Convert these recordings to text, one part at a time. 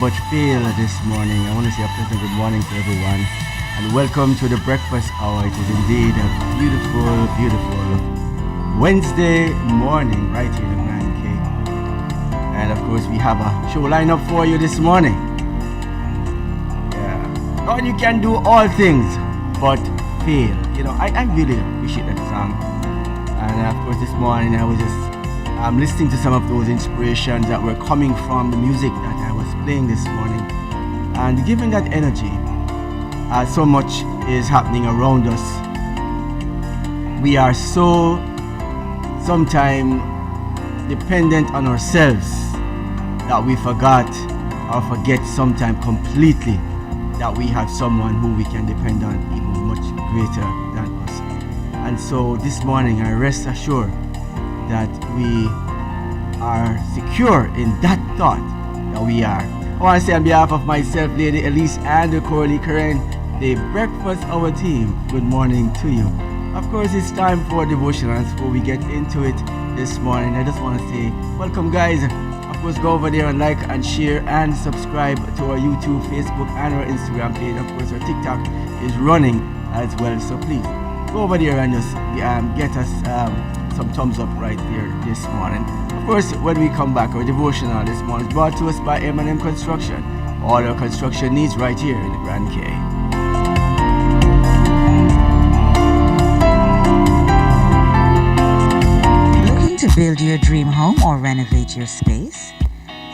Much feel this morning. I want to say a pleasant good morning to everyone and welcome to the breakfast hour. It is indeed a beautiful Wednesday morning right here in the Grand Cape. And of course, we have a show lineup for you this morning. Yeah. God, you can do all things but fail. I really appreciate that song. And of course, this morning I was just listening to some of those inspirations that were coming from the music that I was playing this morning and giving that energy. So much is happening around us. We are so sometimes dependent on ourselves that we forget sometimes completely that we have someone who we can depend on even much greater than us. And so this morning I rest assured that we are secure in that thought that we are. I want to say on behalf of myself, Lady Elise and the Corley Karen, the breakfast hour team, good morning to you. Of course, it's time for devotionals. Before we get into it this morning, I just want to say welcome, guys. Of course, go over there and like and share and subscribe to our YouTube, Facebook, and our Instagram page. Of course, our TikTok is running as well, so please go over there and just get us some thumbs up right there this morning. Of course, when we come back, our devotional this morning is brought to us by M&M Construction. All our construction needs right here in the Grand K. Looking to build your dream home or renovate your space?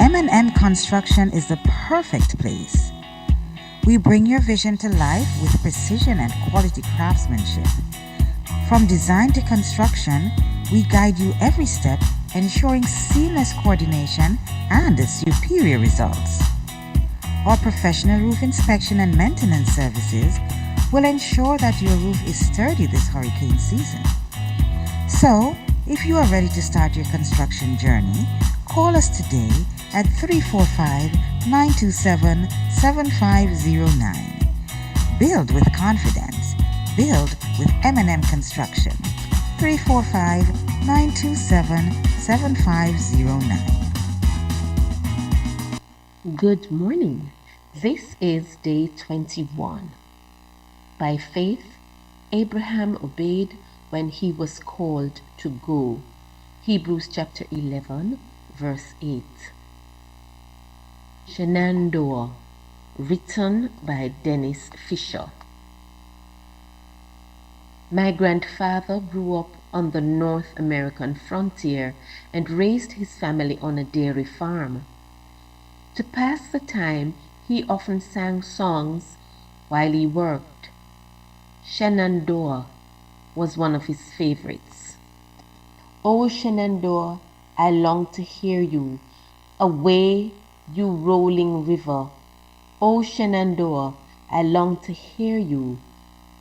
M&M Construction is the perfect place. We bring your vision to life with precision and quality craftsmanship. From design to construction, we guide you every step, ensuring seamless coordination and superior results. Our professional roof inspection and maintenance services will ensure that your roof is sturdy this hurricane season. So, if you are ready to start your construction journey, call us today at 345-927-7509. Build with confidence. Build with M&M Construction. 345-927-7509. Good morning. This is day 21. By faith, Abraham obeyed when he was called to go. Hebrews chapter 11, verse 8. Shenandoah, written by Dennis Fisher. My grandfather grew up on the North American frontier and raised his family on a dairy farm. To pass the time, he often sang songs while he worked. Shenandoah was one of his favorites. Oh, Shenandoah, I long to hear you, away, you rolling river. Oh, Shenandoah, I long to hear you,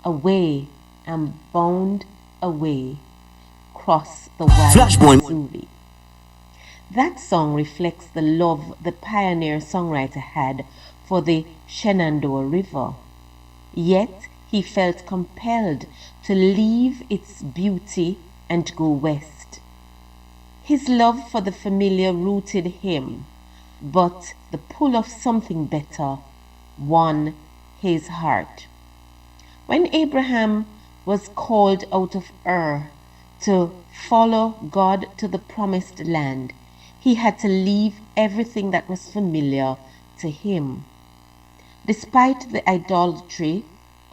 away, I'm bound away, cross the wide Missouri. That song reflects the love the pioneer songwriter had for the Shenandoah River. Yet he felt compelled to leave its beauty and go west. His love for the familiar rooted him, but the pull of something better won his heart. When Abraham was called out of Ur to follow God to the promised land, he had to leave everything that was familiar to him. Despite the idolatry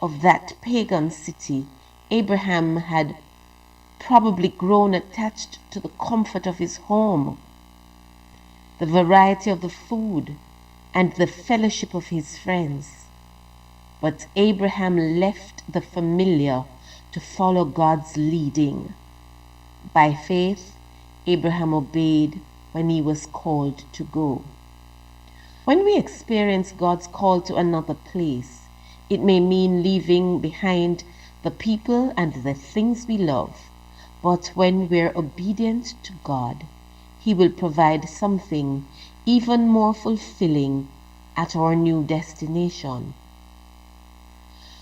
of that pagan city, Abraham had probably grown attached to the comfort of his home, the variety of the food, and the fellowship of his friends. But Abraham left the familiar to follow God's leading. By faith, Abraham obeyed when he was called to go. When we experience God's call to another place, it may mean leaving behind the people and the things we love. But when we're obedient to God, He will provide something even more fulfilling at our new destination.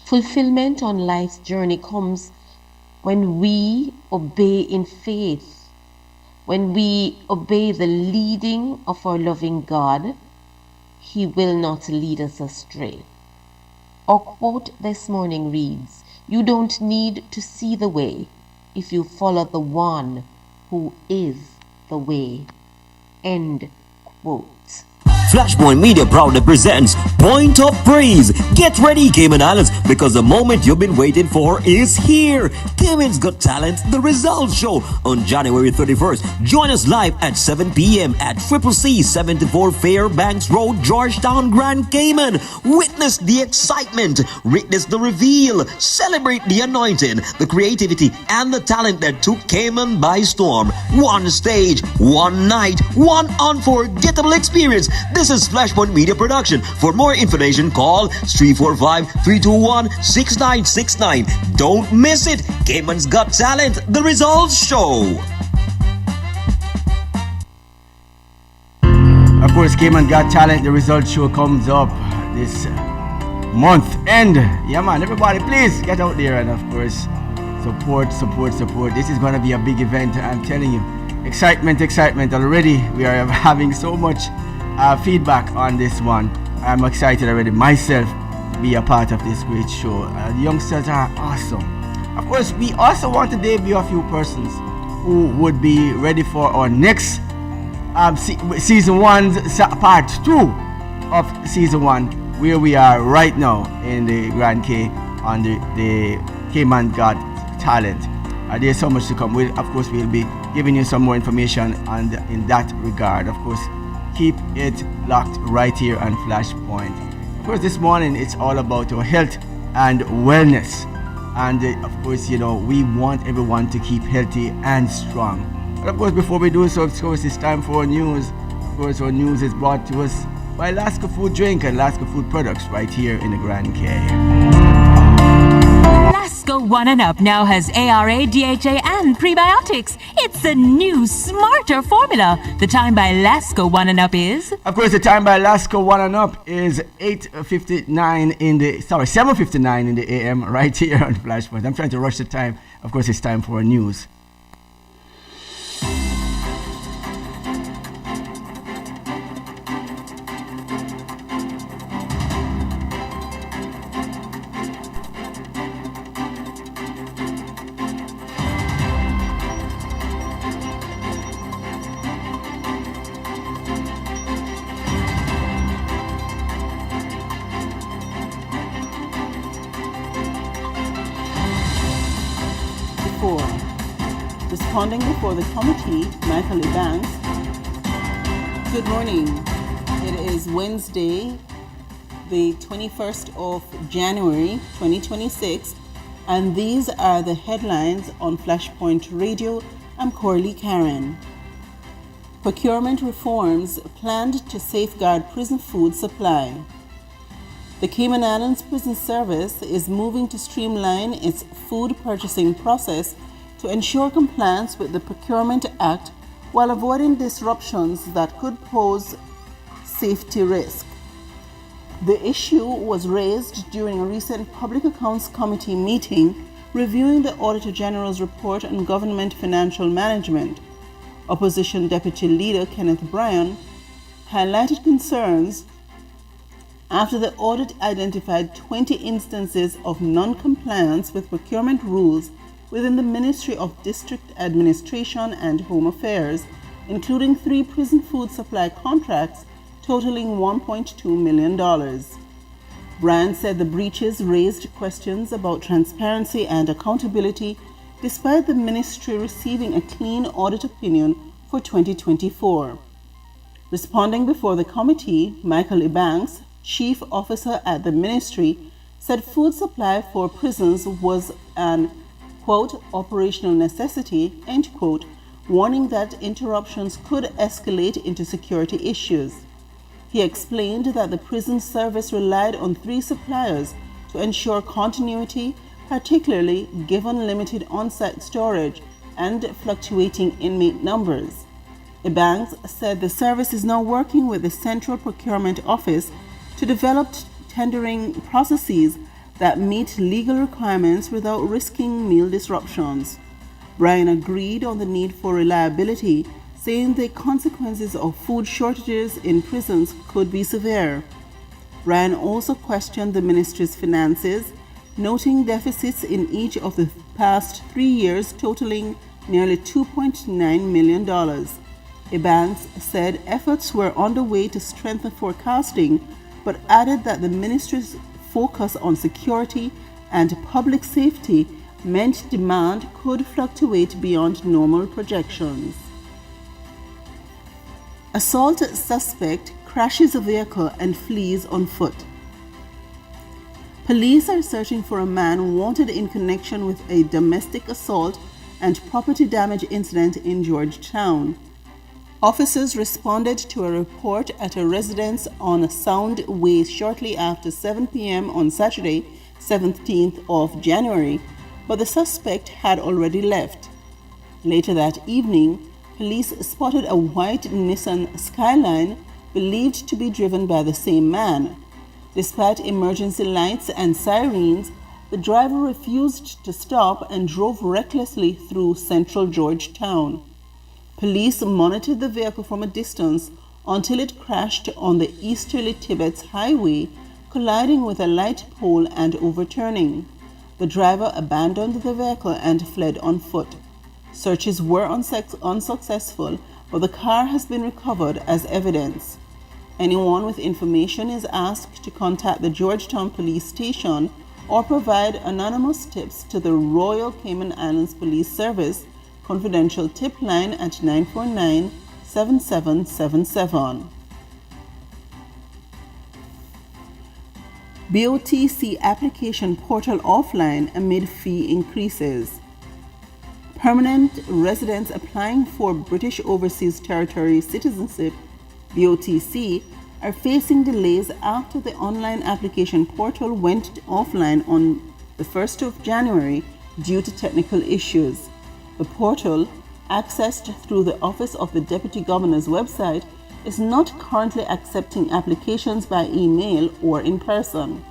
Fulfillment on life's journey comes when we obey in faith, when we obey the leading of our loving God, He will not lead us astray. Our quote this morning reads, "You don't need to see the way if you follow the one who is the way." End quote. Flashpoint Media proudly presents Point of Praise. Get ready, Cayman Islands, because the moment you've been waiting for is here. Cayman's Got Talent, the results show on January 31st. Join us live at 7 p.m. at CCC 74 Fairbanks Road, Georgetown, Grand Cayman. Witness the excitement, witness the reveal, celebrate the anointing, the creativity, and the talent that took Cayman by storm. One stage, one night, one unforgettable experience. This is Flashpoint Media Production. For more information, call 345-321-6969. Don't miss it. Cayman's Got Talent, the results show. Of course, Cayman Got Talent, the results show comes up this month. And yeah, man, everybody, please get out there and, of course, support. This is going to be a big event. I'm telling you, excitement already. We are having so much feedback on this one. I'm excited already myself to be a part of this great show. The youngsters are awesome. Of course, we also want to debut a few persons who would be ready for our next season 1, part 2 of season 1, where we are right now in the Grand K on the Cayman Got Talent. There's so much to come. Of course, we'll be giving you some more information in that regard. Of course, keep it locked right here on Flashpoint. Of course, this morning it's all about our health and wellness. And of course, you know, we want everyone to keep healthy and strong. But of course, before we do so, of course, it's time for our news. Of course, our news is brought to us by Alaska Food Drink and Alaska Food Products right here in the Grand K. Lasco 1 and Up now has ARA, DHA, and prebiotics. It's a new, smarter formula. The time by Lasco 1 and Up is... Of course, the time by Lasco 1 and Up is 7:59 in the AM right here on Flashpoint. I'm trying to rush the time. Of course, it's time for news. Responding before the committee, Michael Banks. Good morning. It is Wednesday, the 21st of January, 2026, and these are the headlines on Flashpoint Radio. I'm Corley Karen. Procurement reforms planned to safeguard prison food supply. The Cayman Islands Prison Service is moving to streamline its food purchasing process to ensure compliance with the Procurement Act while avoiding disruptions that could pose safety risk. The issue was raised during a recent Public Accounts Committee meeting reviewing the Auditor General's report on government financial management. Opposition Deputy Leader Kenneth Bryan highlighted concerns after the audit identified 20 instances of non-compliance with procurement rules within the Ministry of District Administration and Home Affairs, including 3 prison food supply contracts totaling $1.2 million. Bryan said the breaches raised questions about transparency and accountability, despite the ministry receiving a clean audit opinion for 2024. Responding before the committee, Michael Banks, Chief Officer at the ministry, said food supply for prisons was an quote, operational necessity, end quote, warning that interruptions could escalate into security issues. He explained that the prison service relied on 3 suppliers to ensure continuity, particularly given limited on-site storage and fluctuating inmate numbers. Banks said the service is now working with the Central Procurement Office to develop tendering processes that meet legal requirements without risking meal disruptions. Bryan agreed on the need for reliability, saying the consequences of food shortages in prisons could be severe. Ryan also questioned the ministry's finances, noting deficits in each of the past 3 years totaling nearly $2.9 million. Evans said efforts were underway to strengthen forecasting, but added that the ministry's focus on security and public safety meant demand could fluctuate beyond normal projections. Assault suspect crashes a vehicle and flees on foot. Police are searching for a man wanted in connection with a domestic assault and property damage incident in Georgetown. Officers responded to a report at a residence on Sound Way shortly after 7 p.m. on Saturday, 17th of January, but the suspect had already left. Later that evening, police spotted a white Nissan Skyline believed to be driven by the same man. Despite emergency lights and sirens, the driver refused to stop and drove recklessly through central Georgetown. Police monitored the vehicle from a distance until it crashed on the easterly Tibbetts Highway, colliding with a light pole and overturning. The driver abandoned the vehicle and fled on foot. Searches were unsuccessful, but the car has been recovered as evidence. Anyone with information is asked to contact the Georgetown Police Station or provide anonymous tips to the Royal Cayman Islands Police Service confidential tip line at 949-7777. BOTC application portal offline amid fee increases. Permanent residents applying for British Overseas Territory citizenship, BOTC, are facing delays after the online application portal went offline on the 1st of January due to technical issues. The portal, accessed through the Office of the Deputy Governor's website, is not currently accepting applications by email or in person.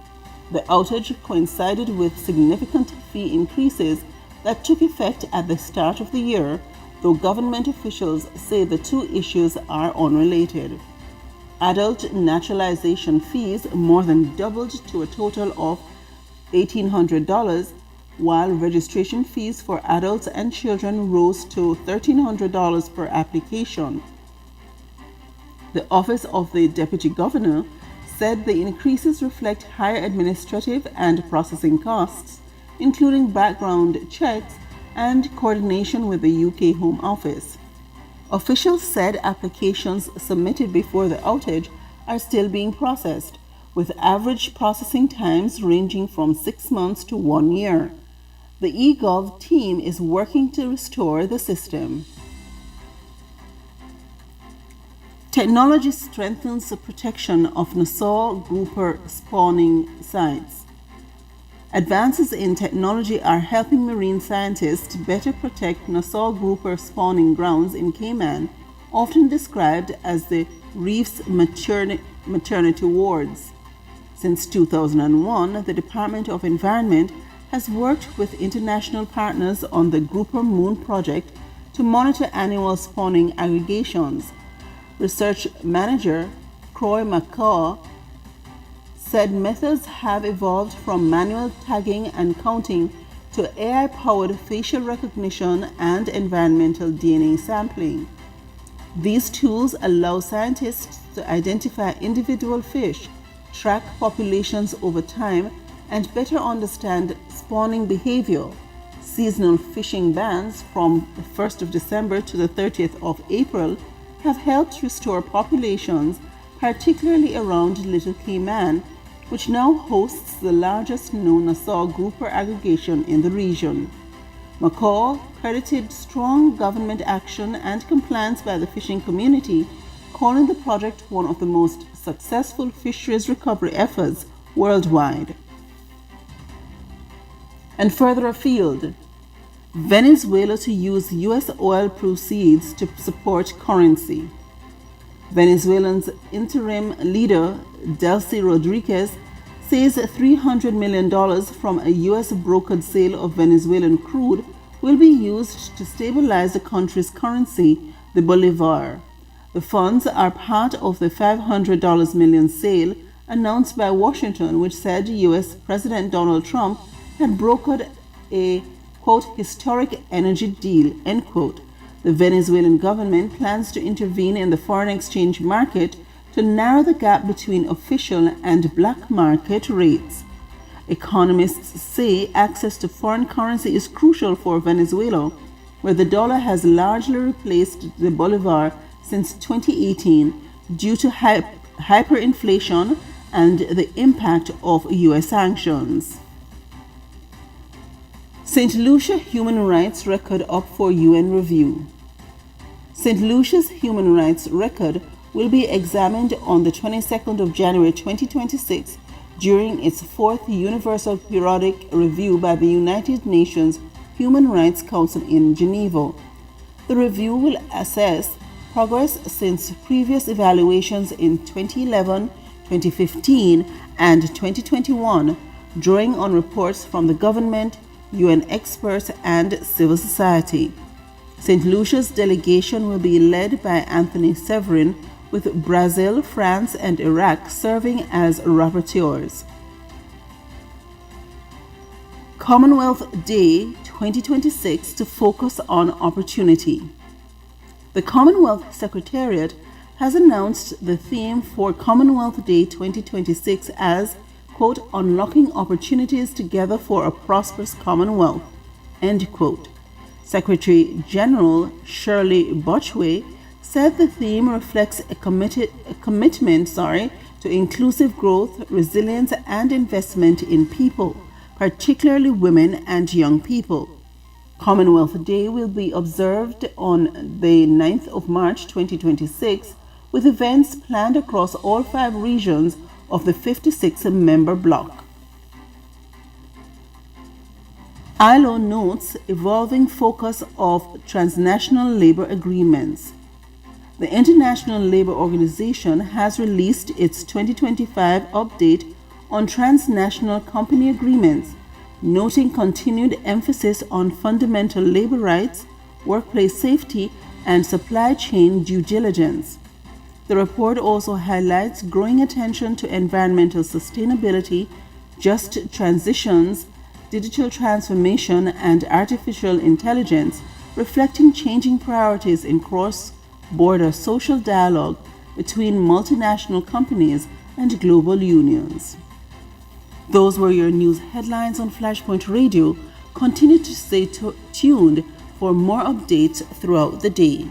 The outage coincided with significant fee increases that took effect at the start of the year, though government officials say the two issues are unrelated. Adult naturalization fees more than doubled to a total of $1,800, while registration fees for adults and children rose to $1,300 per application. The Office of the Deputy Governor said the increases reflect higher administrative and processing costs, including background checks and coordination with the UK Home Office. Officials said applications submitted before the outage are still being processed, with average processing times ranging from 6 months to 1 year. The eGov team is working to restore the system. Technology strengthens the protection of Nassau grouper spawning sites. Advances in technology are helping marine scientists better protect Nassau grouper spawning grounds in Cayman, often described as the reef's maternity wards. Since 2001, the Department of Environment has worked with international partners on the Grouper Moon project to monitor annual spawning aggregations. Research manager Croy McCaw said methods have evolved from manual tagging and counting to AI-powered facial recognition and environmental DNA sampling. These tools allow scientists to identify individual fish, track populations over time, and better understand spawning behavior. Seasonal fishing bans from the 1st of December to the 30th of April have helped restore populations, particularly around Little Cayman, which now hosts the largest known Nassau grouper aggregation in the region. McCall credited strong government action and compliance by the fishing community, calling the project one of the most successful fisheries recovery efforts worldwide. And further afield, Venezuela to use U.S. oil proceeds to support currency. Venezuelan's interim leader, Delcy Rodriguez, says $300 million from a U.S. brokered sale of Venezuelan crude will be used to stabilize the country's currency the Bolivar. The funds are part of the $500 million sale announced by Washington, which said U.S. President Donald Trump had brokered a, quote, historic energy deal, end quote. The Venezuelan government plans to intervene in the foreign exchange market to narrow the gap between official and black market rates. Economists say access to foreign currency is crucial for Venezuela, where the dollar has largely replaced the bolivar since 2018 due to hyperinflation and the impact of U.S. sanctions. St. Lucia human rights record up for UN review. St. Lucia's human rights record will be examined on the 22nd of January 2026 during its fourth Universal Periodic Review by the United Nations Human Rights Council in Geneva. The review will assess progress since previous evaluations in 2011, 2015, and 2021, drawing on reports from the government, UN experts, and civil society. St. Lucia's delegation will be led by Anthony Severin, with Brazil, France, and Iraq serving as rapporteurs. Commonwealth Day 2026 to focus on opportunity. The Commonwealth Secretariat has announced the theme for Commonwealth Day 2026 as, quote, unlocking opportunities together for a prosperous Commonwealth, end quote. Secretary General Shirley Botchway said the theme reflects a commitment to inclusive growth, resilience, and investment in people, particularly women and young people. Commonwealth Day will be observed on the 9th of March 2026, with events planned across all 5 regions of the 56-member bloc. ILO notes evolving focus of transnational labor agreements. The International Labour Organization has released its 2025 update on transnational company agreements, noting continued emphasis on fundamental labor rights, workplace safety, and supply chain due diligence. The report also highlights growing attention to environmental sustainability, just transitions, digital transformation, and artificial intelligence, reflecting changing priorities in cross-border social dialogue between multinational companies and global unions. Those were your news headlines on Flashpoint Radio. Continue to stay tuned for more updates throughout the day.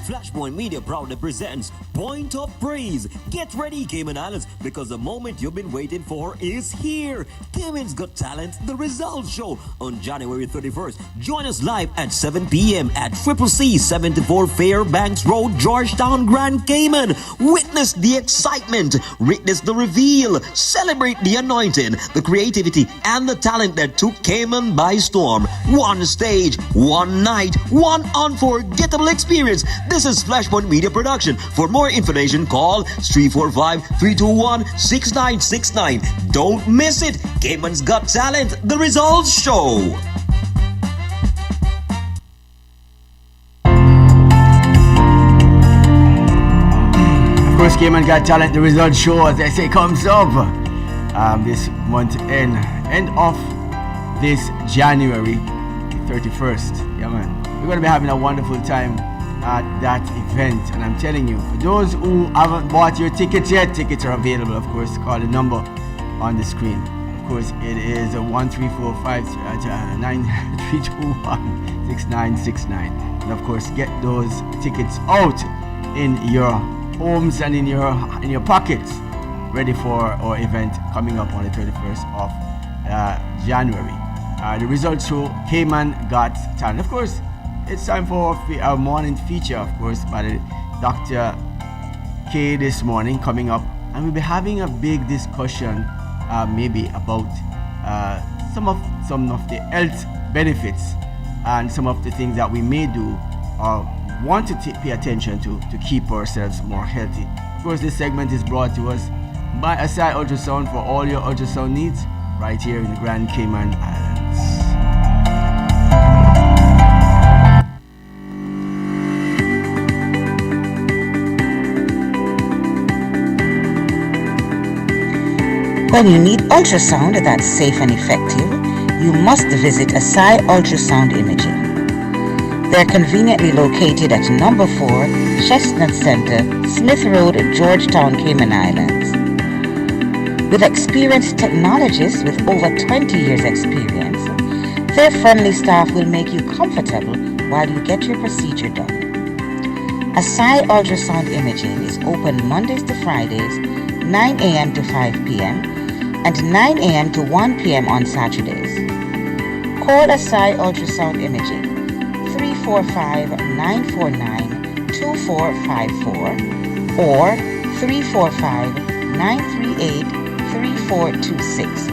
Flashpoint Media proudly presents Point of Praise. Get ready, Cayman Islands, because the moment you've been waiting for is here. Cayman's Got Talent, the results show on January 31st. Join us live at 7 p.m. at CCC 74 Fairbanks Road, Georgetown, Grand Cayman. Witness the excitement, witness the reveal, celebrate the anointing, the creativity, and the talent that took Cayman by storm. One stage, one night, one unforgettable experience. This is Flashpoint Media Production. For more information, call 345-321-6969. Don't miss it. Cayman's Got Talent, the results show. Of course, Cayman Got Talent, the results show, as I say, comes up this month end of this January 31st. Yeah, man. We're going to be having a wonderful time at that event, and I'm telling you, for those who haven't bought your tickets yet, tickets are available. Of course, call the number on the screen. Of course, it is 1-345-9321-6969, and of course, get those tickets out in your homes and in your pockets, ready for our event coming up on the 31st of January. The results show Cayman Got Talent. Of course, it's time for our morning feature, of course, by Dr. K this morning coming up, and we'll be having a big discussion maybe about some of the health benefits and some of the things that we may do or want to pay attention to keep ourselves more healthy. Of course, this segment is brought to us by Asai Ultrasound for all your ultrasound needs right here in the Grand Cayman Islands. When you need ultrasound that's safe and effective, you must visit Asai Ultrasound Imaging. They're conveniently located at number 4 Chestnut Center, Smith Road, Georgetown, Cayman Islands. With experienced technologists with over 20 years experience, their friendly staff will make you comfortable while you get your procedure done. Asai Ultrasound Imaging is open Mondays to Fridays, 9 a.m. to 5 p.m. and 9 a.m. to 1 p.m. on Saturdays. Call Asai Ultrasound Imaging 345-949-2454 or 345-938-3426.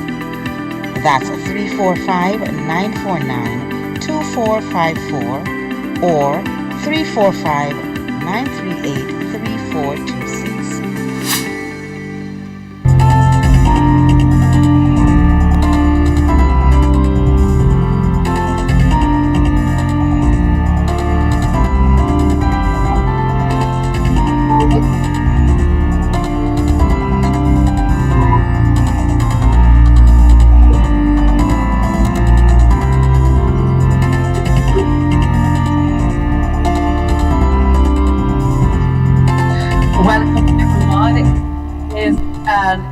That's 345-949-2454 or 345-938-3426.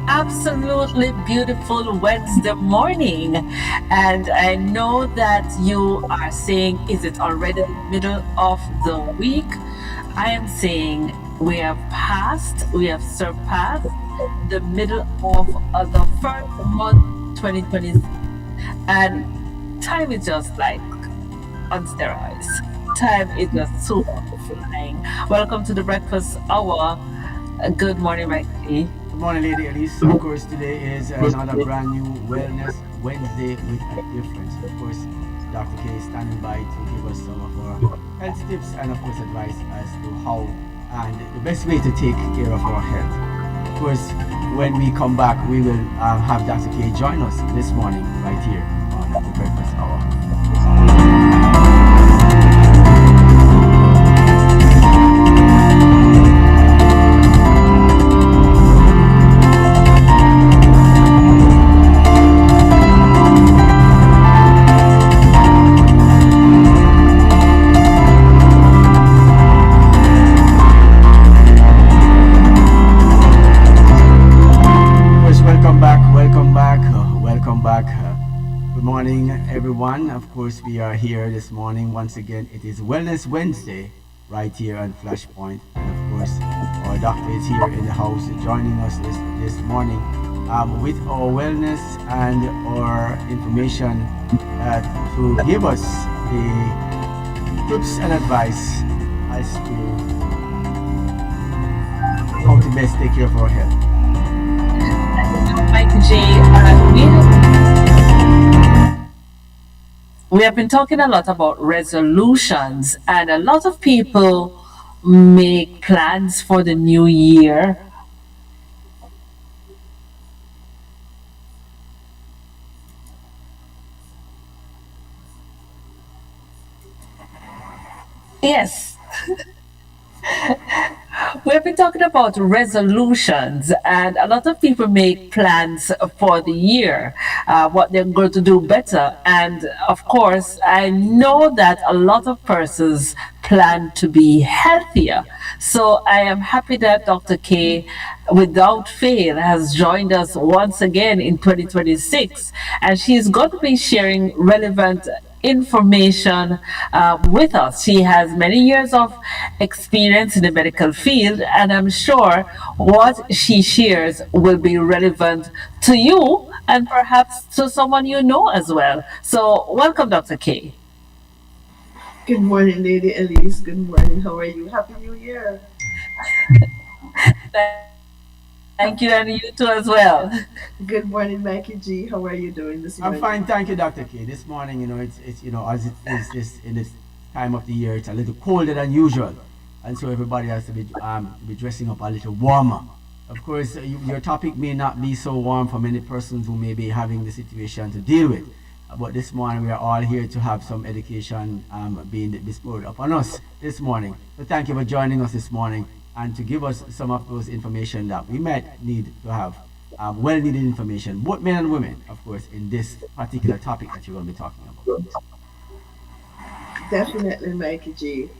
Absolutely beautiful Wednesday morning, and I know that you are saying, is it already the middle of the week? I am saying we have surpassed the middle of the first month 2020, and time is just like on steroids. Time is just so flying. Welcome to the breakfast hour. Good morning, Mikey. Good morning, Lady Elise. Of course, today is another brand new Wellness Wednesday with a difference. Of course, Dr. K is standing by to give us some of our health tips and, of course, advice as to how and the best way to take care of our health. Of course, when we come back, we will have Dr. K join us this morning right here on the breakfast hour. Good morning, everyone. Of course, we are here this morning. Once again, it is Wellness Wednesday right here on Flashpoint. And of course, our doctor is here in the house joining us this morning with our wellness and our information to give us the tips and advice as to how to best take care of our health. Mike J, we have been talking a lot about resolutions, and a lot of people make plans for the new year. Yes. We've been talking about resolutions, and a lot of people make plans for the year, what they're going to do better. And of course, I know that a lot of persons plan to be healthier. So I am happy that Dr. K, without fail, has joined us once again in 2026, and she's going to be sharing relevant information with us. She has many years of experience in the medical field, and I'm sure what she shares will be relevant to you and perhaps to someone you know as well. So welcome, Dr. K. Good morning, Lady Elise. Good morning. How are you? Happy New Year. Thank you, and you too as well. Good morning, Mikey G. How are you doing this morning? I'm fine, thank you, Dr. K. This morning, it's as it is this in this time of the year, it's a little colder than usual, and so everybody has to be dressing up a little warmer. Of course, your topic may not be so warm for many persons who may be having the situation to deal with. But this morning, we are all here to have some education being bestowed upon us this morning. So thank you for joining us this morning and to give us some of those information that we might need to have well needed information, both men and women, of course, in this particular topic that you're going to be talking about. Definitely, Mikey G.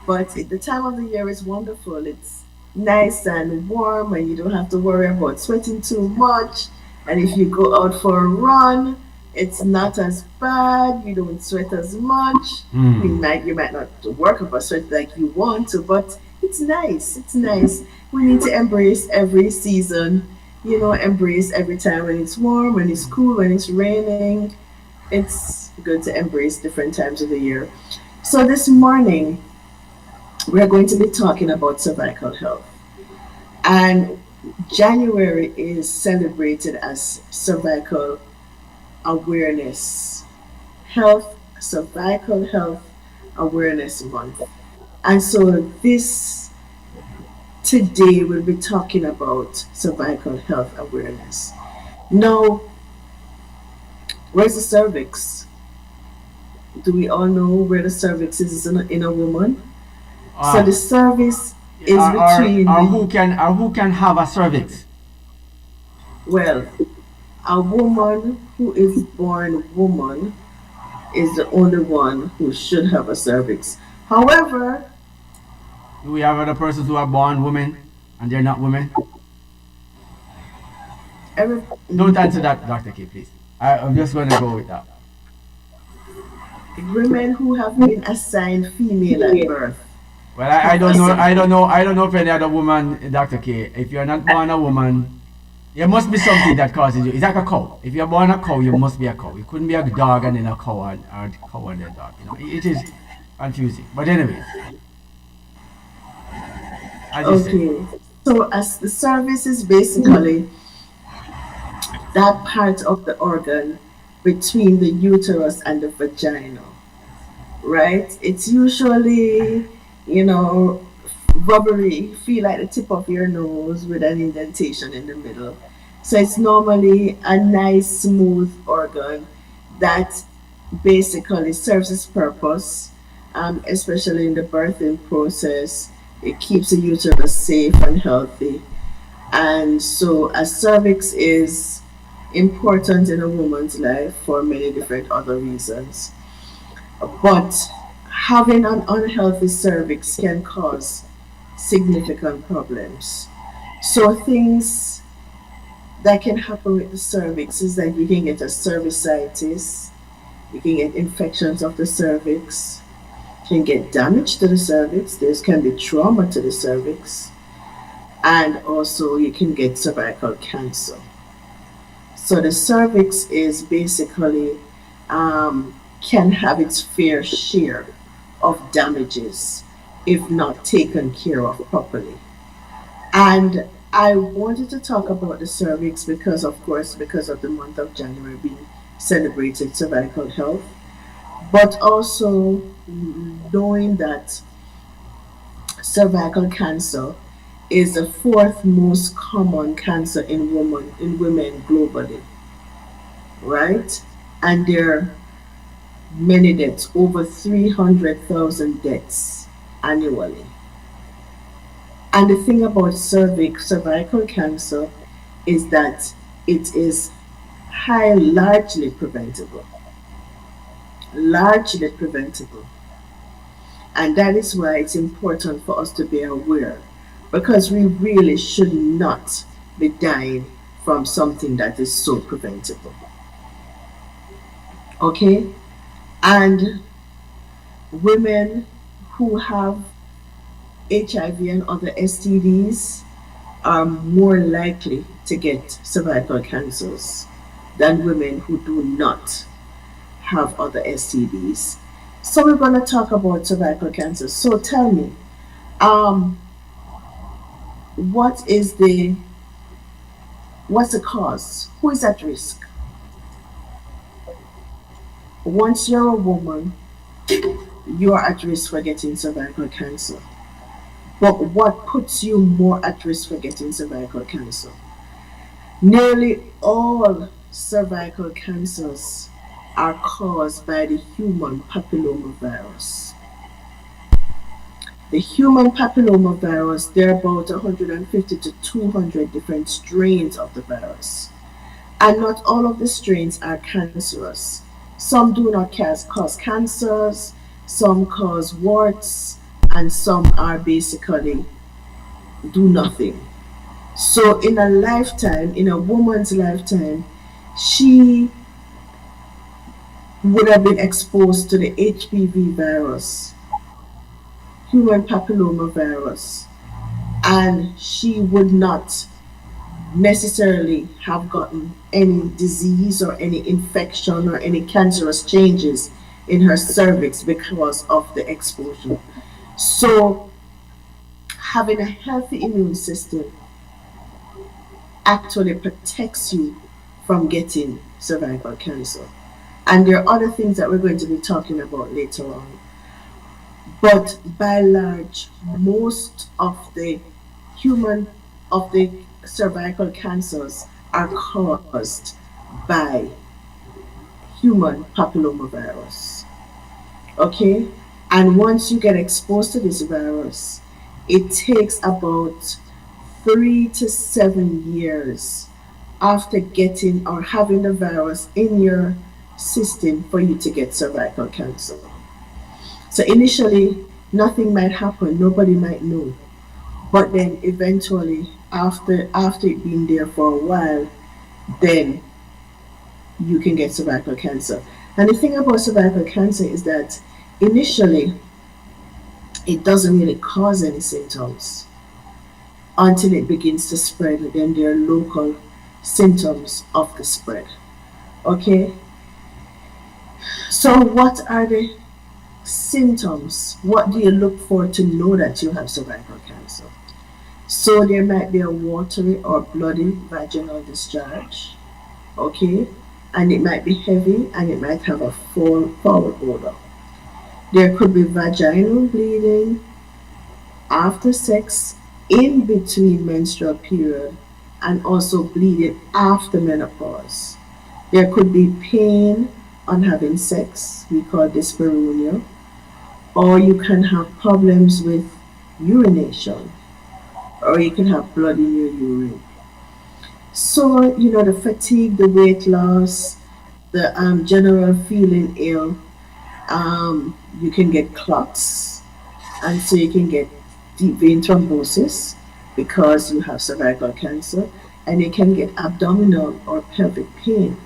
But the time of the year is wonderful. It's nice and warm, and you don't have to worry about sweating too much. And if you go out for a run, it's not as bad. You don't sweat as much. You might not work up a sweat like you want to, but it's nice. It's nice. We need to embrace every season. Embrace every time when it's warm, when it's cool, when it's raining. It's good to embrace different times of the year. So this morning, we're going to be talking about cervical health. And January is celebrated as Cervical Awareness Health, Cervical Health Awareness Month. And so this today we'll be talking about cervical health awareness. Now, where's the cervix? Do we all know where the cervix is in a woman? So the cervix is between who can have a cervix? Well, a woman who is born woman is the only one who should have a cervix. However, Do we have other persons who are born women and they're not women? every, Don't answer that, Dr. K, please. I'm just going to go with that. women who have been assigned female at birth. Well, I don't know. I don't know if any other woman, Dr. K. If you're not born a woman, there must be something that causes you. It's like a cow. If you're born a cow, you must be a cow. You couldn't be a dog and then a cow or a cow and a dog. It is confusing. But anyways, as you said. Okay. So as the cervix is basically that part of the organ between the uterus and the vagina, right? It's usually, you know, rubbery, feel like the tip of your nose with an indentation in the middle. So it's normally a nice, smooth organ that basically serves its purpose, especially in the birthing process. It keeps the uterus safe and healthy. And so a cervix is important in a woman's life for many different other reasons. But having an unhealthy cervix can cause significant problems. So things that can happen with the cervix is that you can get a cervicitis, you can get infections of the cervix, can get damage to the cervix, there can be trauma to the cervix, and also you can get cervical cancer. So the cervix is basically can have its fair share of damages if not taken care of properly. And I wanted to talk about the cervix because, of course, because of the month of January being celebrated cervical health, but also knowing that cervical cancer is the fourth most common cancer in women globally, right? And there are many deaths, over 300,000 deaths annually. And the thing about cervical cancer is that it is largely preventable. Largely preventable. And that is why it's important for us to be aware, because we really should not be dying from something that is so preventable. Okay? And women who have HIV and other STDs are more likely to get cervical cancers than women who do not have other STDs. So we're going to talk about cervical cancer. So tell me, um, what is what's the cause? Who is at risk? Once you're a woman, you are at risk for getting cervical cancer. But what puts you more at risk for getting cervical cancer? Nearly all cervical cancers are caused by the human papillomavirus. The human papillomavirus, there are about 150 to 200 different strains of the virus. And not all of the strains are cancerous. Some do not cause cancers, some cause warts, and some are basically do nothing. So, in a lifetime, in a woman's lifetime, she would have been exposed to the HPV virus, human papilloma virus, and she would not necessarily have gotten any disease or any infection or any cancerous changes in her cervix because of the exposure. So, having a healthy immune system actually protects you from getting cervical cancer. And there are other things that we're going to be talking about later on. But by and large, most of the human of the cervical cancers are caused by human papillomavirus. Okay? And once you get exposed to this virus, it takes about 3 to 7 years after getting or having the virus in your system for you to get cervical cancer. So initially, nothing might happen, nobody might know. But then eventually, after it being there for a while, then you can get cervical cancer. And the thing about cervical cancer is that initially it doesn't really cause any symptoms until it begins to spread, and then there are local symptoms of the spread. Okay? So, what are the symptoms? What do you look for to know that you have cervical cancer? So, there might be a watery or bloody vaginal discharge. Okay? And it might be heavy and it might have a foul odor. There could be vaginal bleeding after sex, in between menstrual period, and also bleeding after menopause. There could be pain on having sex, we call dyspareunia, or you can have problems with urination, or you can have blood in your urine. So, the fatigue, the weight loss, the general feeling ill, you can get clots, and so you can get deep vein thrombosis because you have cervical cancer, and you can get abdominal or pelvic pain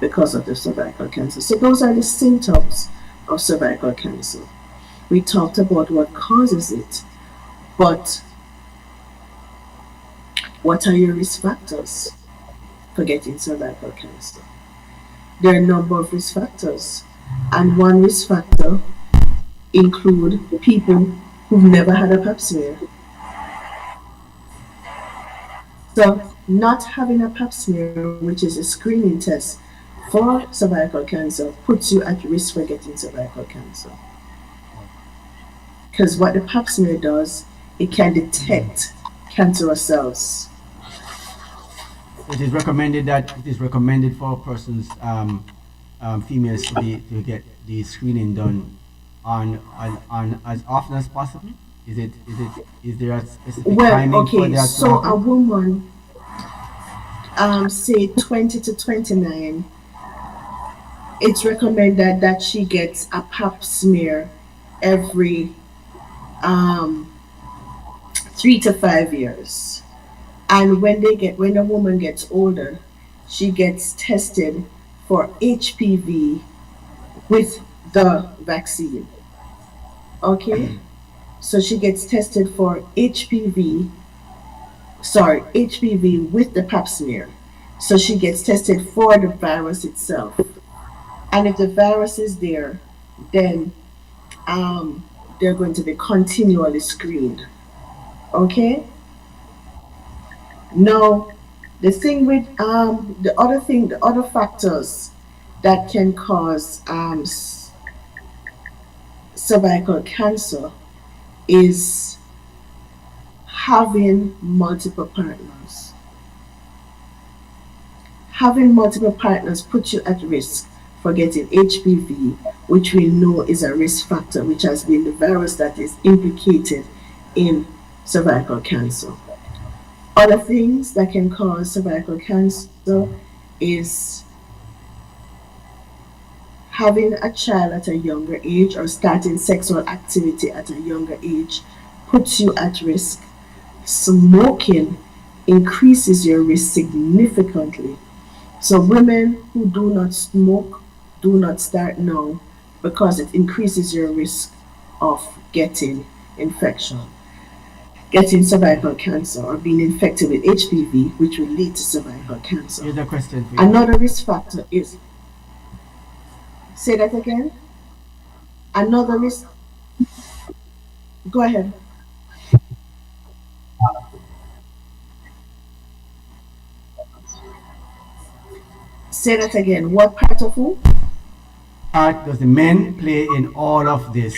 because of the cervical cancer. So those are the symptoms of cervical cancer. We talked about what causes it, but what are your risk factors for getting cervical cancer? There are a number of risk factors, and one risk factor include people who've never had a pap smear. So, not having a pap smear, which is a screening test for cervical cancer, puts you at risk for getting cervical cancer. Because what the pap smear does, it can detect cancerous cells. It is recommended for persons, females, to get the screening done on as often as possible. Is there a specific Well, timing for okay, that to so a happen? woman, say 20 to 29, it's recommended that she gets a pap smear every 3 to 5 years. And when a woman gets older, she gets tested for HPV with the vaccine. Okay? So she gets tested for HPV with the pap smear. So she gets tested for the virus itself. And if the virus is there, then they're going to be continually screened. Okay? Now, the thing with the other factors that can cause cervical cancer is having multiple partners. Having multiple partners puts you at risk for getting HPV, which we know is a risk factor, which has been the virus that is implicated in cervical cancer. Other things that can cause cervical cancer is having a child at a younger age or starting sexual activity at a younger age puts you at risk. Smoking increases your risk significantly. So women who do not smoke, do not start now because it increases your risk of getting infection, getting cervical cancer, or being infected with HPV, which will lead to cervical cancer. Here's a question for you. Another risk factor is, say that again. Another risk, go ahead. Say that again. What part of who? Part does the men play in all of this,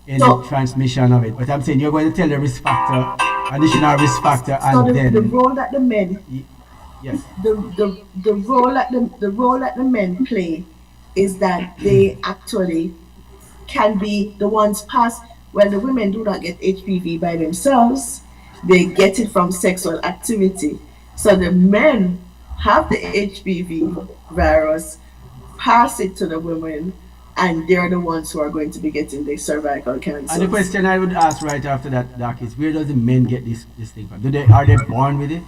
in So, the transmission of it? But I'm saying you're going to tell the risk factor, additional risk factor, so and the then role that the men, yes. the role that the men play is that they actually can be the ones pass when the women do not get HPV by themselves, they get it from sexual activity. So the men have the HPV virus, pass it to the women, and they're the ones who are going to be getting the cervical cancer. And the question I would ask right after that, Doc, is where does the men get this thing from? Are they born with it?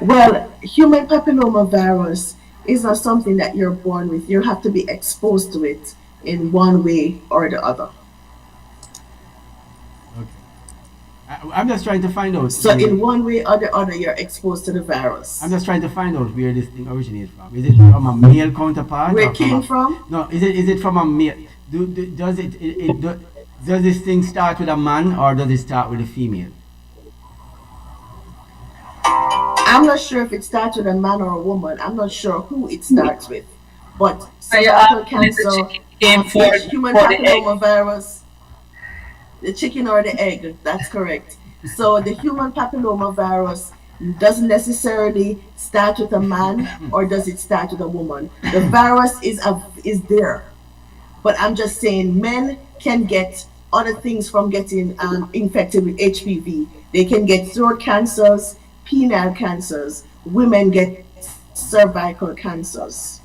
Well, human papilloma virus is not something that you're born with. You have to be exposed to it in one way or the other. Okay. I'm just trying to find out. So in one way or the other, you're exposed to the virus. I'm just trying to find out where this thing originates from. Is it from a male counterpart? Where or it came from? No, is it from a male? Does this thing start with a man or does it start with a female? I'm not sure if it starts with a man or a woman. I'm not sure who it starts with. But So you cervical asked me cancer, the chicken came for human for the egg. papilloma virus, the chicken or the egg, that's correct. So the human papilloma virus doesn't necessarily start with a man or does it start with a woman. The virus is there. But I'm just saying men can get other things from getting infected with HPV. They can get throat cancers, penile cancers. Women get cervical cancers.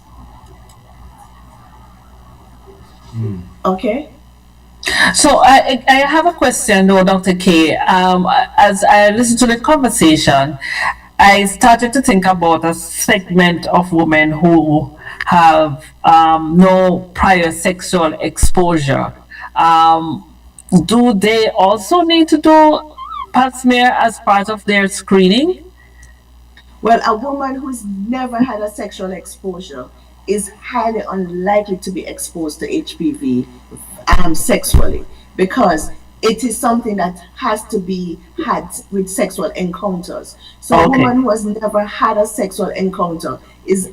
Okay? So I have a question though, Dr. K. As I listened to the conversation, I started to think about a segment of women who have no prior sexual exposure. Do they also need to do pap smear as part of their screening? Well, a woman who's never had a sexual exposure is highly unlikely to be exposed to HPV sexually because it is something that has to be had with sexual encounters. So a Okay. woman who has never had a sexual encounter is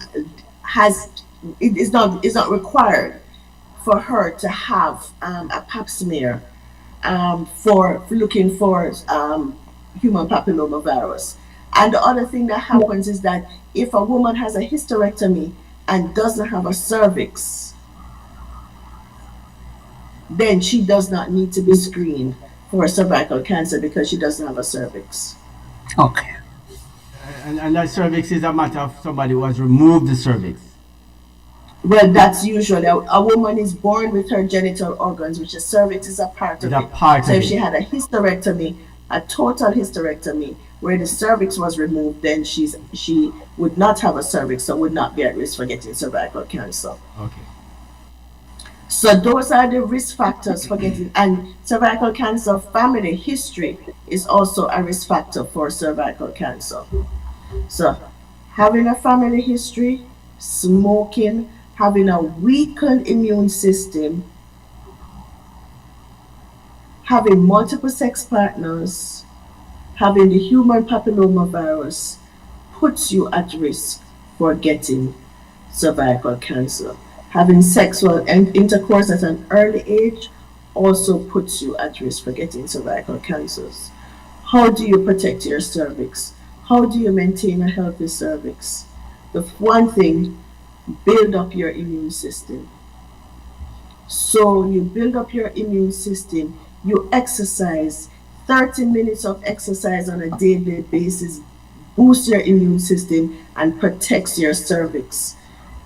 not required for her to have a pap smear for looking for human papilloma virus. And the other thing that happens is that if a woman has a hysterectomy and doesn't have a cervix, then she does not need to be screened for cervical cancer because she doesn't have a cervix. Okay. And that cervix is a matter of somebody who has removed the cervix. Well, that's usually a woman is born with her genital organs, which the cervix is a part of It's a it. part So of if she it. had a hysterectomy, a total hysterectomy, where the cervix was removed, then she would not have a cervix, so would not be at risk for getting cervical cancer. Okay. So those are the risk factors for getting, and cervical cancer family history is also a risk factor for cervical cancer. So having a family history, smoking, having a weakened immune system, having multiple sex partners, having the human papilloma virus puts you at risk for getting cervical cancer. Having sexual intercourse at an early age also puts you at risk for getting cervical cancers. How do you protect your cervix? How do you maintain a healthy cervix? The one thing build up your immune system. So you build up your immune system, you exercise. 30 minutes of exercise on a daily basis boosts your immune system and protects your cervix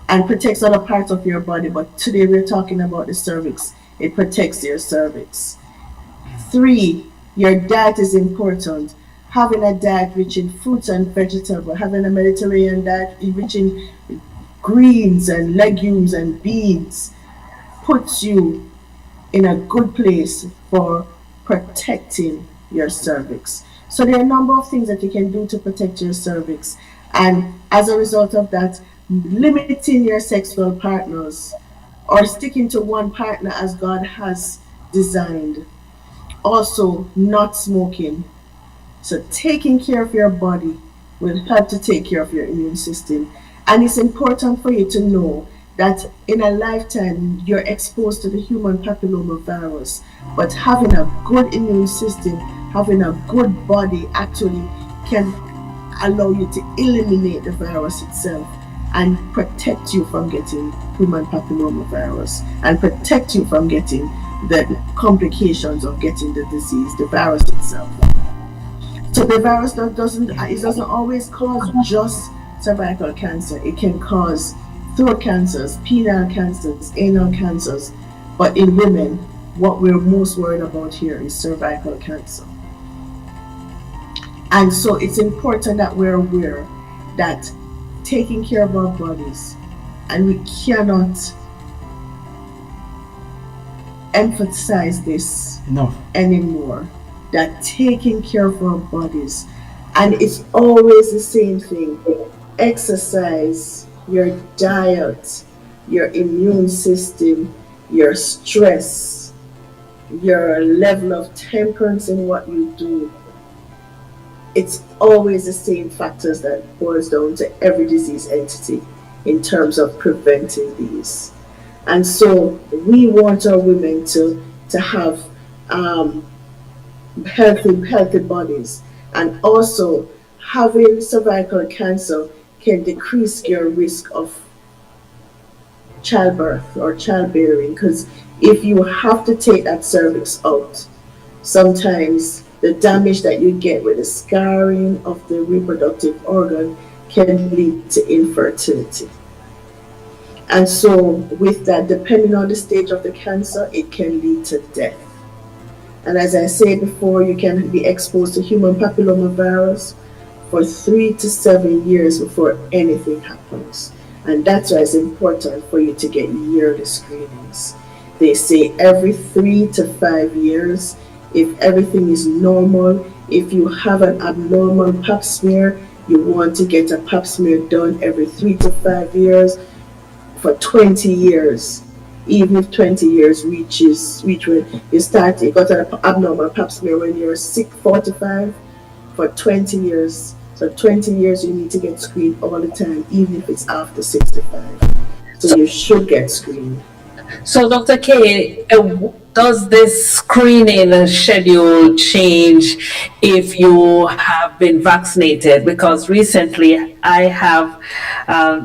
and protects other parts of your body. But today we're talking about the cervix. It protects your cervix. 3, your diet is important. Having a diet rich in fruits and vegetables, having a Mediterranean diet rich in greens and legumes and beans puts you in a good place for protecting your cervix. So there are a number of things that you can do to protect your cervix. And as a result of that, limiting your sexual partners or sticking to one partner as God has designed. Also, not smoking. So taking care of your body will help to take care of your immune system. And it's important for you to know that in a lifetime you're exposed to the human papilloma virus. But having a good immune system, having a good body actually can allow you to eliminate the virus itself and protect you from getting human papilloma virus and protect you from getting the complications of getting the disease, the virus itself. So the virus doesn't always cause just cervical cancer. It can cause throat cancers, penile cancers, anal cancers. But in women, what we're most worried about here is cervical cancer. And so it's important that we're aware that taking care of our bodies, and we cannot emphasize this Enough. anymore, that taking care of our bodies, and it's always the same thing: exercise, your diet, your immune system, your stress, your level of temperance in what you do. It's always the same factors that boils down to every disease entity in terms of preventing these. And so we want our women to have healthy bodies, and also having cervical cancer can decrease your risk of childbirth or childbearing, because if you have to take that cervix out, sometimes the damage that you get with the scarring of the reproductive organ can lead to infertility. And so, with that, depending on the stage of the cancer, it can lead to death. And as I said before, you can be exposed to human papillomavirus for 3 to 7 years before anything happens. And that's why it's important for you to get yearly screenings. They say every 3 to 5 years, if everything is normal, if you have an abnormal pap smear, you want to get a pap smear done every 3 to 5 years for 20 years. Even if 20 years reach when you got an abnormal pap smear when you're 45, for 20 years. So 20 years you need to get screened all the time, even if it's after 65. So you should get screened. So, Dr. K, does this screening schedule change if you have been vaccinated? Because recently I have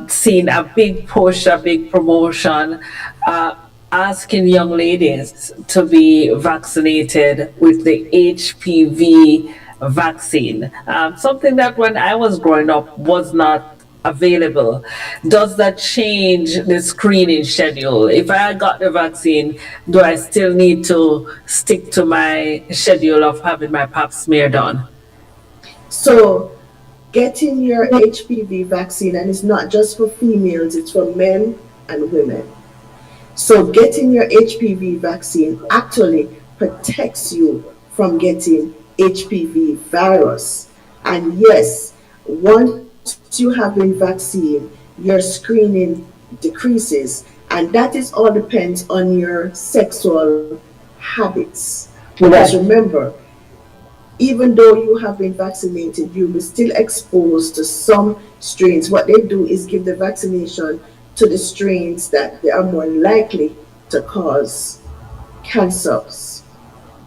seen a big push, a big promotion, asking young ladies to be vaccinated with the HPV vaccine, something that when I was growing up was not available. Does that change the screening schedule? If I got the vaccine, do I still need to stick to my schedule of having my pap smear done? So getting your HPV vaccine, and it's not just for females, it's for men and women. So getting your HPV vaccine actually protects you from getting HPV virus. And yes, once you have been vaccinated, your screening decreases. And that is all depends on your sexual habits. Because remember, even though you have been vaccinated, you will still exposed to some strains. What they do is give the vaccination to the strains that they are more likely to cause cancers.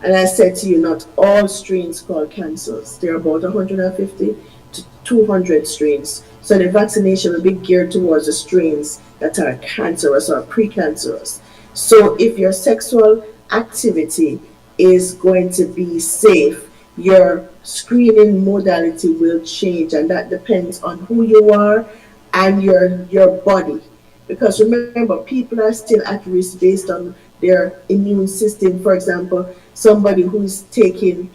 And I said to you, not all strains cause cancers. There are about 150 to 200 strains. So the vaccination will be geared towards the strains that are cancerous or precancerous. So if your sexual activity is going to be safe, your screening modality will change, and that depends on who you are and your body. Because remember, people are still at risk based on their immune system. For example, somebody who's taking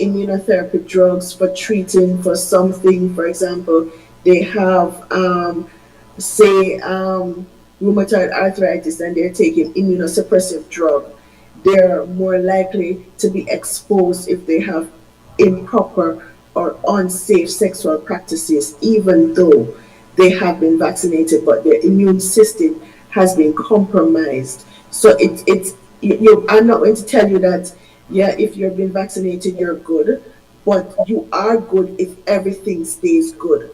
immunotherapy drugs for treating for something, for example, they have say rheumatoid arthritis and they're taking immunosuppressive drug, they're more likely to be exposed if they have improper or unsafe sexual practices, even though they have been vaccinated, but their immune system has been compromised. So I'm not going to tell you that, yeah, if you've been vaccinated, you're good, but you are good if everything stays good.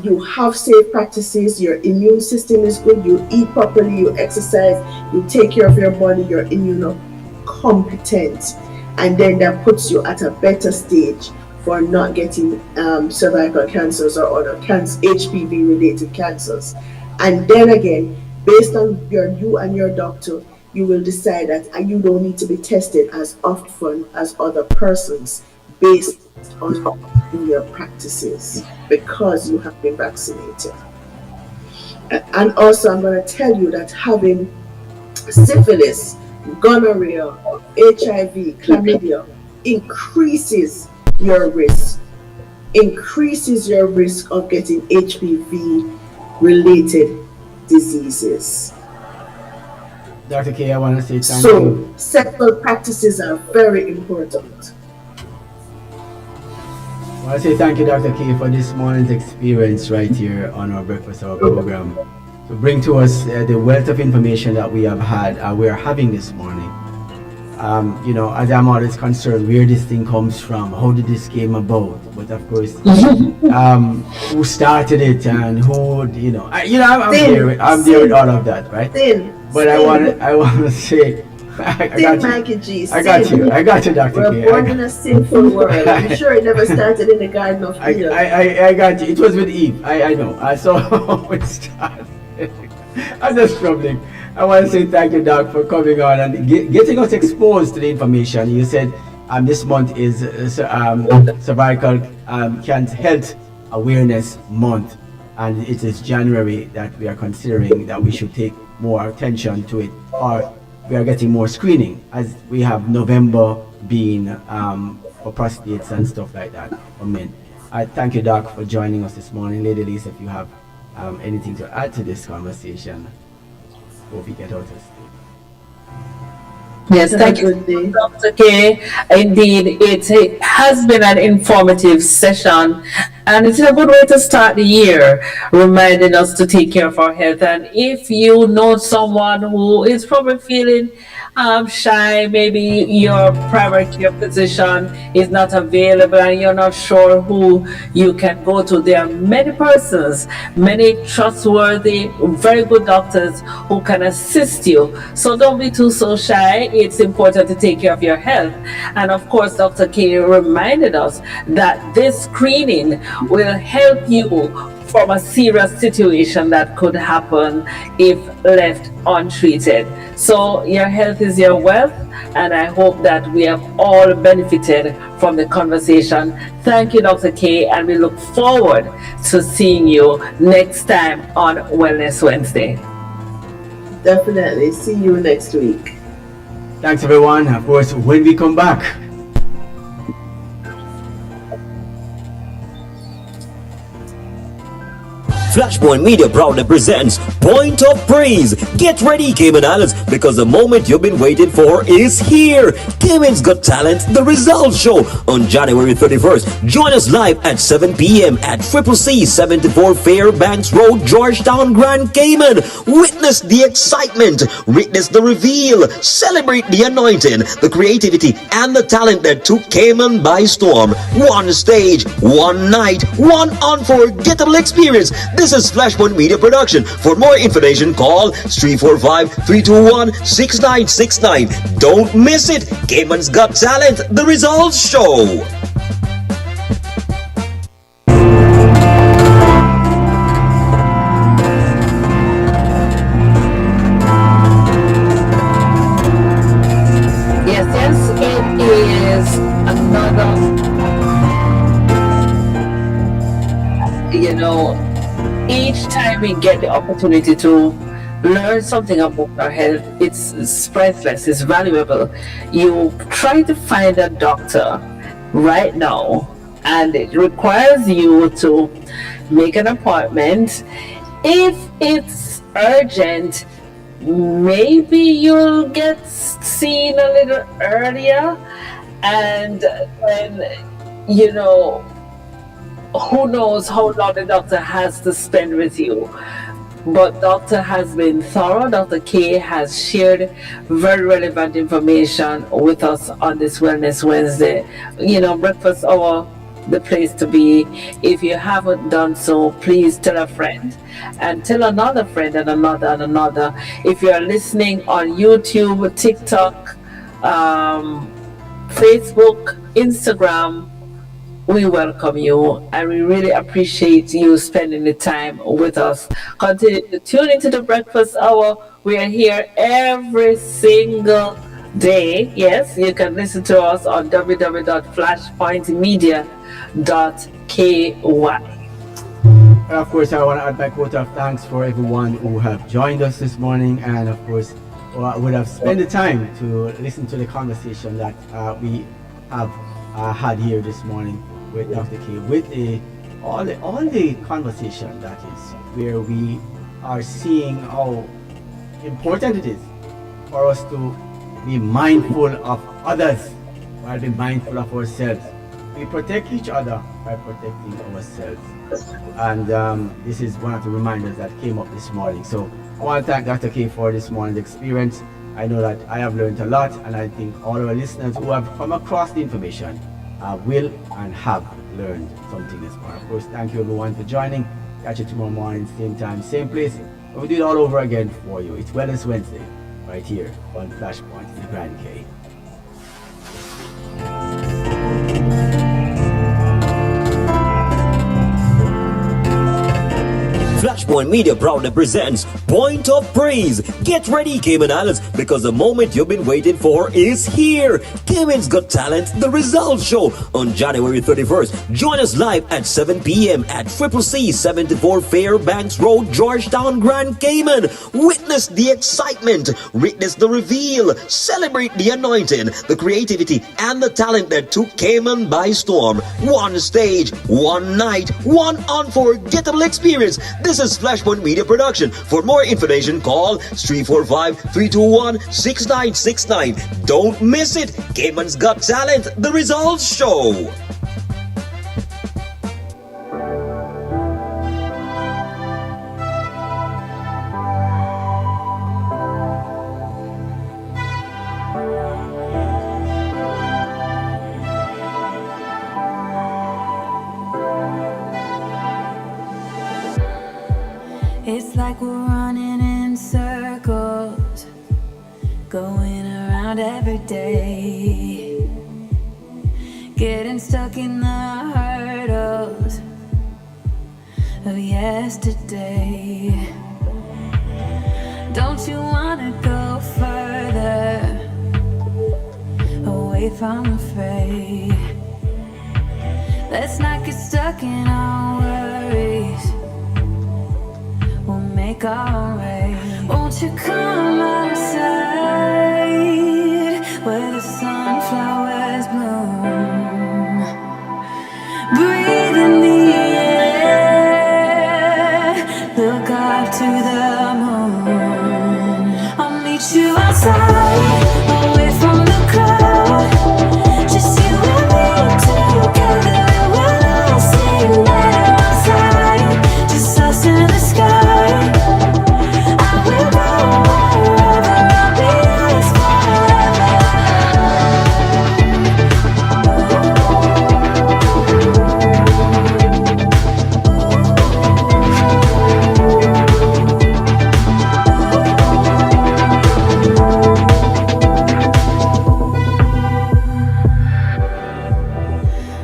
You have safe practices, your immune system is good, you eat properly, you exercise, you take care of your body, you're immunocompetent, and then that puts you at a better stage for not getting cervical cancers or other HPV related cancers. And then again, based on you and your doctor, you will decide that you don't need to be tested as often as other persons based on your practices because you have been vaccinated. And also, I'm going to tell you that having syphilis, gonorrhea, HIV, chlamydia increases your risk of getting HPV related diseases. Dr. K, I want to say thank So, you. sexual practices are very important. I want to say thank you, Dr. K, for this morning's experience right here on our Breakfast Hour program to bring to us the wealth of information that we have had, we are having this morning. As I'm always concerned, where this thing comes from, how did this came about? But of course, who started it and who, I'm there with all of that, right? But I want to say, I got you, Dr. We're K. born in a sinful world. I'm sure it never started in the Garden of Eden. I got you. It was with Eve. I know. I saw it started. I'm just struggling. I want to say thank you, Doc, for coming on and getting us exposed to the information. You said this month is Cervical Cancer Health Awareness Month, and it is January that we are considering that we should take more attention to it, or we are getting more screening, as we have November being for prostates and stuff like that for men. I thank you, Doc, for joining us this morning. Lady Lisa, if you have anything to add to this conversation before we get out of this. Yes, thank you, Dr. K. Indeed, it has been an informative session, and it's a good way to start the year, reminding us to take care of our health. And if you know someone who is probably feeling shy, maybe your primary care physician is not available and you're not sure who you can go to, there are many persons, many trustworthy, very good doctors who can assist you. So don't be too so shy. It's important to take care of your health. And of course, Dr. K reminded us that this screening will help you from a serious situation that could happen if left untreated. So your health is your wealth, and I hope that we have all benefited from the conversation. Thank you, Dr. K, and we look forward to seeing you next time on Wellness Wednesday. Definitely. See you next week. Thanks, everyone. Of course, when we come back, Flashpoint Media proudly presents Point of Praise. Get ready, Cayman Islands, because the moment you've been waiting for is here. Cayman's Got Talent, the results show on January 31st. Join us live at 7 p.m. at CCC 74 Fairbanks Road, Georgetown, Grand Cayman. Witness the excitement, witness the reveal, celebrate the anointing, the creativity, and the talent that took Cayman by storm. One stage, one night, one unforgettable experience. This is Flashpoint Media Production. For more information, call 345-321-6969. Don't miss it. Cayman's Got Talent, the results show. you know, each time we get the opportunity to learn something about our health, it's priceless, it's valuable. You try to find a doctor right now, and it requires you to make an appointment. If it's urgent, maybe you'll get seen a little earlier, and then, you know, who knows how long the doctor has to spend with you. But doctor has been thorough. Dr. K has shared very relevant information with us on this Wellness Wednesday. You know, breakfast hour, the place to be. If you haven't done so, please tell a friend and tell another friend and another and another. If you are listening on YouTube, TikTok, Facebook, Instagram, we welcome you, and we really appreciate you spending the time with us. Continue to tune into the breakfast hour. We are here every single day. Yes, you can listen to us on www.flashpointmedia.ky. And of course, I want to add my quote of thanks for everyone who have joined us this morning, and of course, would have spent the time to listen to the conversation that we have had here this morning with Dr. K, with all the conversation that is, where we are seeing how important it is for us to be mindful of others while being mindful of ourselves. We protect each other by protecting ourselves. And this is one of the reminders that came up this morning. So I want to thank Dr. K for this morning's experience. I know that I have learned a lot, and I think all our listeners who have come across the information will and have learned something this morning. Of course, thank you everyone for joining. Catch you tomorrow morning, same time, same place. And we'll do it all over again for you. It's Wellness Wednesday, right here on Flashpoint in the Grand K. Flashpoint Media proudly presents Point of Praise. Get ready, Cayman Islands, because the moment you've been waiting for is here. Cayman's Got Talent, the results show on January 31st. Join us live at 7 p.m. at CCC 74 Fairbanks Road, Georgetown, Grand Cayman. Witness the excitement, witness the reveal, celebrate the anointing, the creativity, and the talent that took Cayman by storm. One stage, one night, one unforgettable experience. This is Flashpoint Media Production. For more information, call 345-321-6969. Don't miss it. Cayman's Got Talent, the results show. It's like we're running in circles, going around every day, getting stuck in the hurdles of yesterday. Don't you wanna go further, away from the fray? Let's not get stuck in our worries, we'll make our way. Won't you come outside where the sunflowers bloom? Breathe in the air, look up to the moon. I'll meet you outside, away from the crowd. Just you and me together, we'll all sing there outside. Just us in the sky. I will go wherever, I'll be yours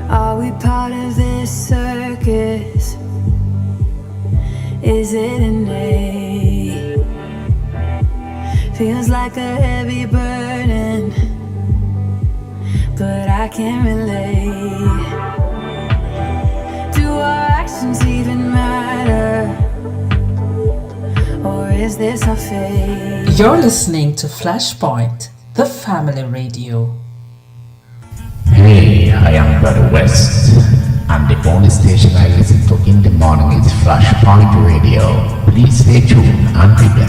Are we part of this circus? Is it innate? Feels like a heavy burden, but I can't relate. Do our actions emotions even matter? Or is this a phase? You're listening to Flashpoint, the family radio. Hey, I am Brother West, and the only station I listen to in the morning is Flashpoint Radio. Please stay tuned and be blessed.